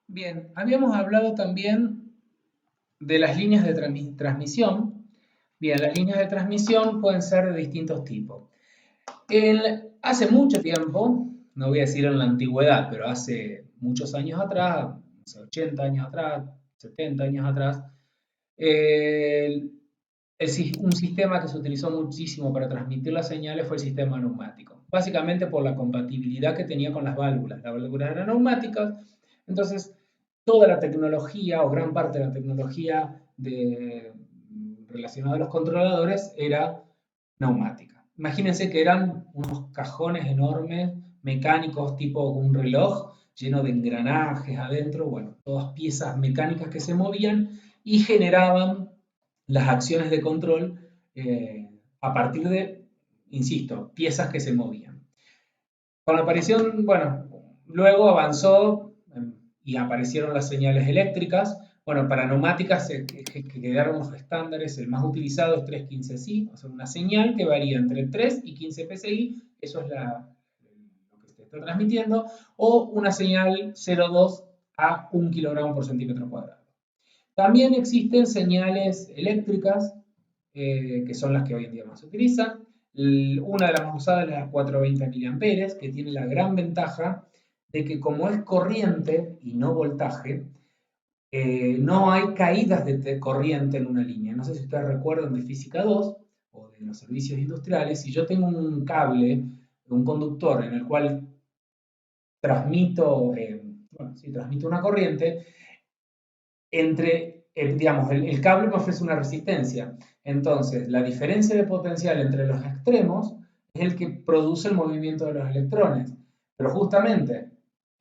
Bien, habíamos hablado también de las líneas de transmisión. Bien, las líneas de transmisión pueden ser de distintos tipos. Hace mucho tiempo, no voy a decir en la antigüedad, pero hace muchos años atrás, no sé, 80 años atrás, 70 años atrás, el- un sistema que se utilizó muchísimo para transmitir las señales fue el sistema neumático. Básicamente por la compatibilidad que tenía con las válvulas. Las válvulas eran neumáticas, entonces toda la tecnología o gran parte de la tecnología relacionada a los controladores era neumática. Imagínense que eran unos cajones enormes, mecánicos, tipo un reloj, lleno de engranajes adentro, bueno, todas piezas mecánicas que se movían y generaban las acciones de control a partir de, insisto, piezas que se movían. Con la aparición, bueno, luego avanzó y aparecieron las señales eléctricas. Bueno, para neumáticas que quedaron los estándares, el más utilizado es 315 PSI, o sea, una señal que varía entre 3 y 15 PSI, eso es lo que se está transmitiendo, o una señal 0,2 a 1 kilogramo por centímetro cuadrado. También existen señales eléctricas, que son las que hoy en día más se utilizan. Una de las más usadas es la 420 mA, que tiene la gran ventaja de que como es corriente y no voltaje, no hay caídas de corriente en una línea. No sé si ustedes recuerdan de Física 2 o de los servicios industriales, si yo tengo un cable, un conductor en el cual transmito, bueno, sí, transmito una corriente, digamos, el cable me ofrece una resistencia. Entonces, la diferencia de potencial entre los extremos es el que produce el movimiento de los electrones. Pero justamente,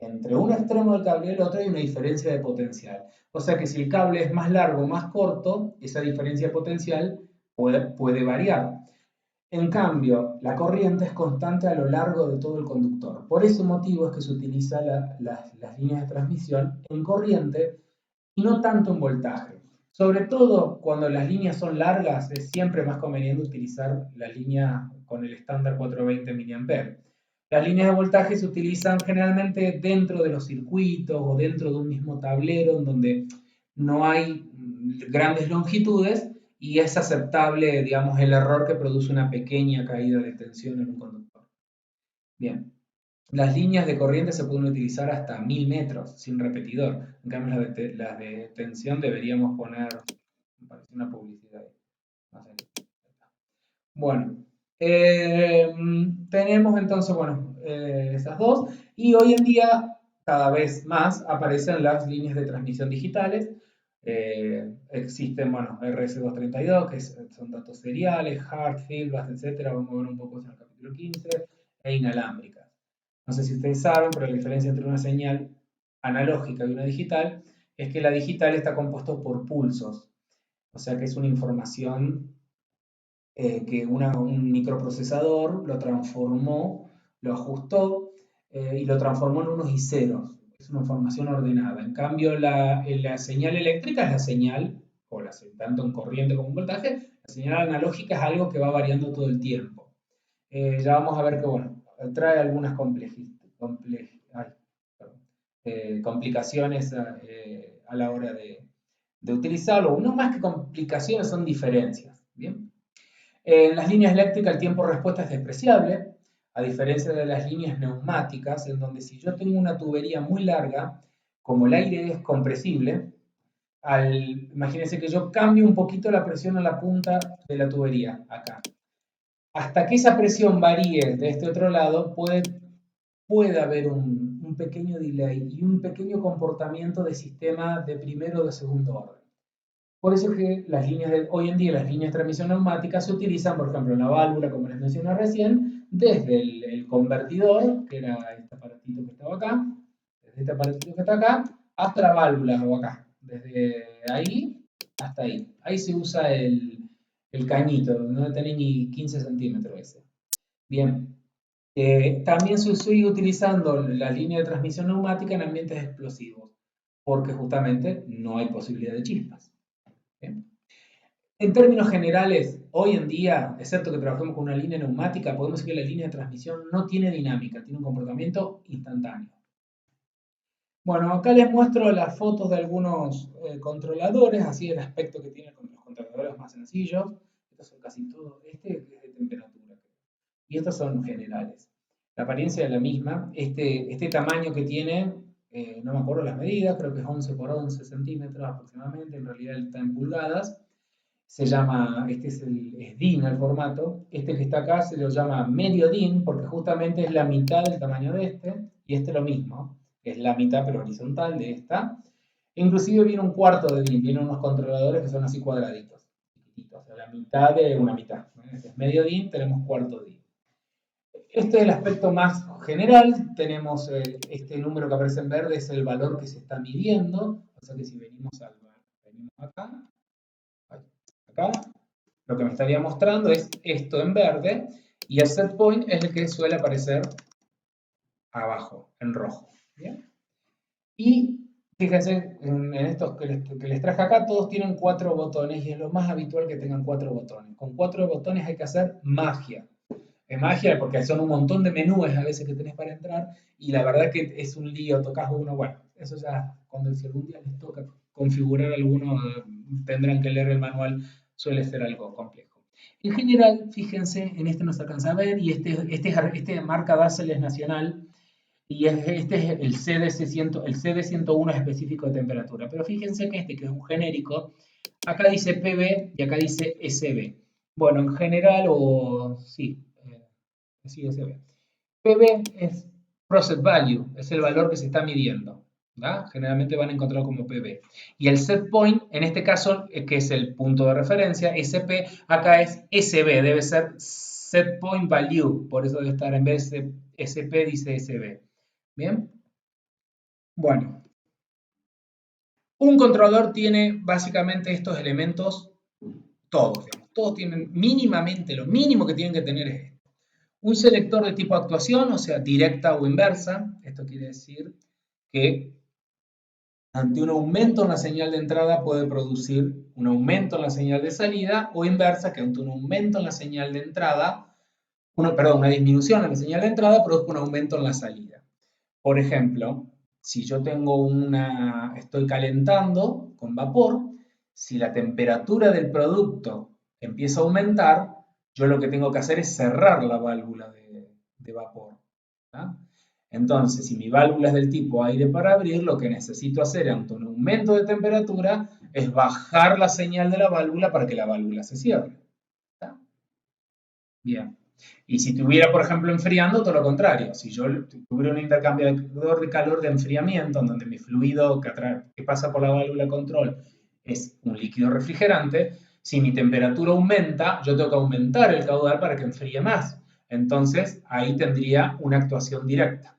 entre un extremo del cable y el otro hay una diferencia de potencial. O sea que si el cable es más largo o más corto, esa diferencia de potencial puede variar. En cambio, la corriente es constante a lo largo de todo el conductor. Por ese motivo es que se utilizan las líneas de transmisión en corriente y no tanto en voltaje. Sobre todo cuando las líneas son largas, es siempre más conveniente utilizar la línea con el estándar 420 mA. Las líneas de voltaje se utilizan generalmente dentro de los circuitos o dentro de un mismo tablero en donde no hay grandes longitudes y es aceptable, digamos, el error que produce una pequeña caída de tensión en un conductor. Bien. Las líneas de corriente se pueden utilizar hasta 1000 metros sin repetidor. En cambio, las de tensión deberíamos poner, me parece una publicidad. No sé. Bueno, tenemos entonces, bueno, esas dos. Y hoy en día, cada vez más, aparecen las líneas de transmisión digitales. Existen, bueno, RS232, son datos seriales, hard, fieldbus, etcétera. Vamos a ver un poco eso en el capítulo 15, e inalámbricas. No sé si ustedes saben, pero la diferencia entre una señal analógica y una digital es que la digital está compuesta por pulsos, o sea que es una información que un microprocesador lo transformó, lo ajustó y lo transformó en unos y ceros. Es una información ordenada. En cambio, la señal eléctrica es la señal, tanto en corriente como en voltaje, la señal analógica es algo que va variando todo el tiempo. Ya vamos a ver que, bueno, trae algunas complicaciones a la hora de utilizarlo. No más que complicaciones, son diferencias. ¿Bien? En las líneas eléctricas el tiempo de respuesta es despreciable, a diferencia de las líneas neumáticas, en donde si yo tengo una tubería muy larga, como el aire es compresible, imagínense que yo cambio un poquito la presión a la punta de la tubería, acá. Hasta que esa presión varíe de este otro lado, puede haber un pequeño delay y un pequeño comportamiento de sistema de primero o de segundo orden. Por eso es que hoy en día las líneas de transmisión neumática se utilizan, por ejemplo, en la válvula, como les mencioné recién, desde el convertidor, que era este aparatito que estaba acá, desde este aparatito que está acá, hasta la válvula o acá, desde ahí hasta ahí. Ahí se usa el cañito, no tiene ni 15 centímetros ese. Bien, también se sigue utilizando la línea de transmisión neumática en ambientes explosivos, porque justamente no hay posibilidad de chispas. ¿Bien? En términos generales, hoy en día, excepto que trabajemos con una línea neumática, podemos decir que la línea de transmisión no tiene dinámica, tiene un comportamiento instantáneo. Bueno, acá les muestro las fotos de algunos controladores, así el aspecto que tienen con los controladores más sencillos. Estos son casi todos, este es de temperatura. Y estos son generales. La apariencia es la misma. Este tamaño que tiene, no me acuerdo las medidas, creo que es 11 por 11 centímetros aproximadamente, en realidad está en pulgadas. Se llama, este es DIN el formato. Este que está acá se lo llama medio DIN porque justamente es la mitad del tamaño de este. Y este lo mismo, es la mitad pero horizontal de esta. Inclusive viene un cuarto de DIN, vienen unos controladores que son así cuadraditos, chiquititos, o sea, la mitad de una mitad. Este es medio DIN, tenemos cuarto DIN. Este es el aspecto más general. Tenemos este número que aparece en verde, es el valor que se está midiendo. O sea que si venimos acá, acá, lo que me estaría mostrando es esto en verde. Y el set point es el que suele aparecer abajo, en rojo. ¿Bien? Y fíjense, en estos que les traje acá, todos tienen 4 botones y es lo más habitual que tengan 4 botones. Con 4 botones hay que hacer magia. Es magia porque son un montón de menús a veces que tenés para entrar y la verdad que es un lío, tocas uno, bueno, eso ya cuando si algún día les toca configurar alguno tendrán que leer el manual, suele ser algo complejo. En general, fíjense, en este no se alcanza a ver y este marca Dassel es nacional y este es el CD101 es específico de temperatura, pero fíjense que este que es un genérico, acá dice PB y acá dice SB. Bueno, en general, o sí, sí, SB. PB es Process Value, es el valor que se está midiendo. ¿Da? Generalmente van a encontrar como PB. Y el set point, en este caso, que es el punto de referencia, SP, acá es SB, debe ser set point value, por eso debe estar en vez de SP, dice SB. Bien, bueno, un controlador tiene básicamente estos elementos, todos, digamos, todos tienen mínimamente, lo mínimo que tienen que tener es esto. Un selector de tipo actuación, o sea, directa o inversa. Esto quiere decir que ante un aumento en la señal de entrada puede producir un aumento en la señal de salida o inversa, que ante un aumento en la señal de entrada, una disminución en la señal de entrada produzca un aumento en la salida. Por ejemplo, si yo estoy calentando con vapor, si la temperatura del producto empieza a aumentar, yo lo que tengo que hacer es cerrar la válvula de vapor. ¿tá? Entonces, si mi válvula es del tipo aire para abrir, lo que necesito hacer ante un aumento de temperatura es bajar la señal de la válvula para que la válvula se cierre. ¿tá? Bien. Y si tuviera, por ejemplo, enfriando, todo lo contrario. Si yo tuviera un intercambiador de calor de enfriamiento, en donde mi fluido que pasa por la válvula de control es un líquido refrigerante, si mi temperatura aumenta, yo tengo que aumentar el caudal para que enfríe más. Entonces, ahí tendría una actuación directa.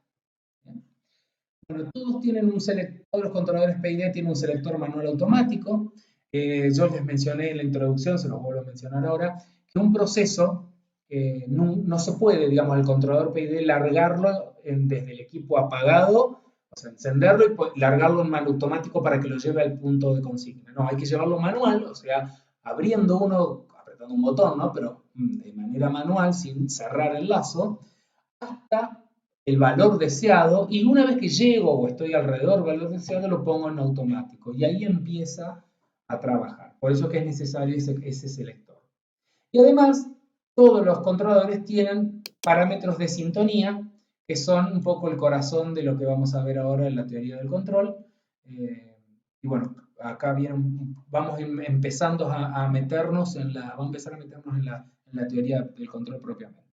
Bueno, todos los controladores PID tienen un selector manual automático. Yo les mencioné en la introducción, se los vuelvo a mencionar ahora, que un proceso no se puede, digamos, el controlador PID largarlo desde el equipo apagado, o sea, encenderlo y largarlo en manual automático para que lo lleve al punto de consigna. No, hay que llevarlo manual, o sea, abriendo uno, apretando un botón, ¿no? Pero de manera manual, sin cerrar el lazo, hasta el valor deseado y una vez que llego o estoy alrededor del valor deseado lo pongo en automático y ahí empieza a trabajar. Por eso que es necesario ese selector. Y además, todos los controladores tienen parámetros de sintonía que son un poco el corazón de lo que vamos a ver ahora en la teoría del control. Y bueno, acá vamos empezando a meternos vamos a empezar a meternos en la teoría del control propiamente.